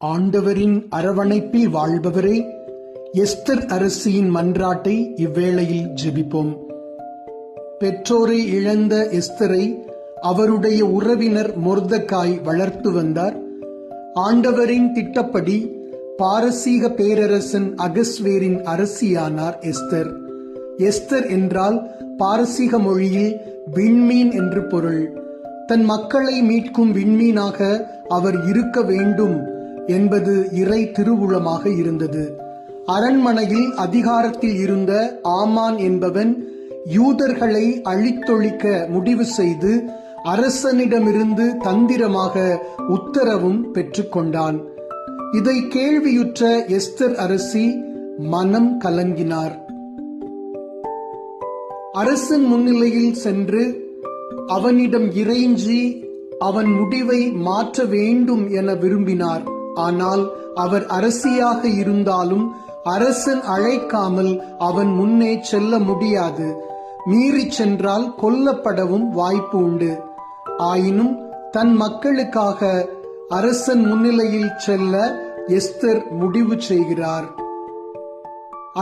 ஆண்டவரின் அரவணைப்பில் வாழ்பவரே, எஸ்தர் அரசியின் மன்றாட்டை இவ்வேளையில் ஜெபிப்போம். பெற்றோரை இழந்த எஸ்தரை அவருடைய உறவினர் மொர்தெகாய் வளர்த்து வந்தார். ஆண்டவரின் திட்டப்படி பாரசீக பேரரசன் அகஸ்வேரின் அரசியானார் எஸ்தர். எஸ்தர் என்றால் பாரசீக மொழியில் விண்மீன் என்று பொருள். தன் மக்களை மீட்கும் விண்மீனாக அவர் இருக்க வேண்டும் என்பது இறை திருவுளமாக இருந்தது. அரண்மனையில் அதிகாரத்தில் இருந்த ஆமான் என்பவன் யூதர்களை அழித்தொழிக்க முடிவு செய்து அரசனிடமிருந்து தந்திரமாக உத்தரவும் பெற்றுக்கொண்டான். இதை கேள்வியுற்ற எஸ்தர் அரசி மனம் கலங்கினார். அரசன் முன்னிலையில் சென்று அவனிடம் இறைஞ்சி அவன் முடிவை மாற்ற வேண்டும் என விரும்பினார். ஆனால் அவர் அரசியாக இருந்தாலும் அரசன் அழைக்காமல் அவன் முன்னே செல்ல முடியாது. மீறி சென்றால் கொல்லப்படவும் வாய்ப்பு உண்டு. ஆயினும் தன் மக்களுக்காக அரசன் முன்னிலையில் செல்ல எஸ்தர் முடிவு செய்கிறார்.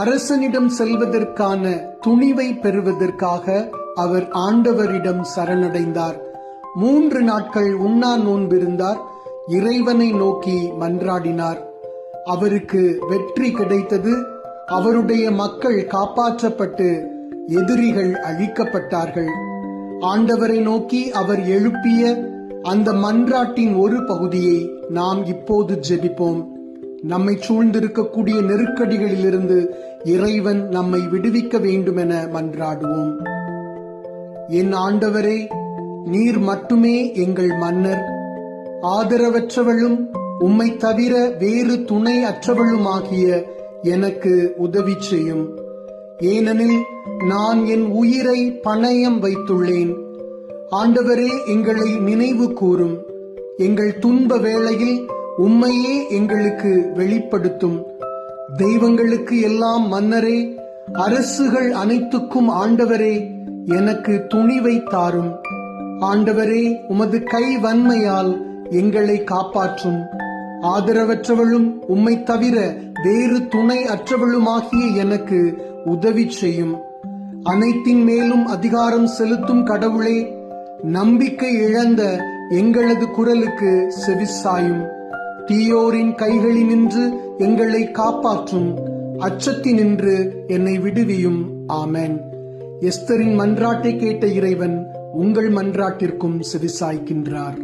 அரசனிடம் செல்வதற்கான துணிவை பெறுவதற்காக அவர் ஆண்டவரிடம் சரணடைந்தார். 3 நாட்கள் உண்ணா நோன்பிருந்தார். இறைவனை நோக்கி மன்றாடினார். அவருக்கு வெற்றி கிடைத்தது. அவருடைய மக்கள் காப்பாற்றப்பட்டு எதிரிகள் அழிக்கப்பட்டார்கள். ஆண்டவரை நோக்கி அவர் எழுப்பிய அந்த மன்றாட்டின் ஒரு பகுதியை நாம் இப்போது ஜெபிப்போம். நம்மை சூழ்ந்திருக்கக்கூடிய நெருக்கடிகளிலிருந்து இறைவன் நம்மை விடுவிக்க வேண்டுமென மன்றாடுவோம். என் ஆண்டவரே, நீர் மட்டுமே எங்கள் மன்னர். ஆதரவற்றவளும் உம்மை தவிர வேறு துணை அற்றவளுமாகிய எனக்கு உதவி செய்யும். ஏனெனில் நான் என் உயிரை பணயம் வைத்துள்ளேன். ஆண்டவரே, எங்களை நினைவு கூரும். எங்கள் துன்ப வேளையில் உம்மையே எங்களுக்கு வெளிப்படுத்தும். தெய்வங்களுக்கு எல்லாம் மன்னரே, அரசுகள் அனைத்துக்கும் ஆண்டவரே, எனக்கு துணிவை தாரும். ஆண்டவரே, உமது கை வன்மையால் எங்களை காப்பாற்றும். ஆதரவற்றவளும் உம்மை தவிர வேறு துணை அற்றவளுமாகிய எனக்கு உதவி செய்யும். அனைத்தின் மேலும் அதிகாரம் செலுத்தும் கடவுளே, நம்பிக்கை இழந்த எங்களது குரலுக்கு செவிசாயும். தீயோரின் கைகளினின்று எங்களை காப்பாற்றும். அச்சத்தினின்று என்னை விடுவியும். ஆமென். எஸ்தரின் மன்றாட்டை கேட்ட இறைவன் உங்கள் மன்றாட்டிற்கும் செவிசாய்க்கின்றார்.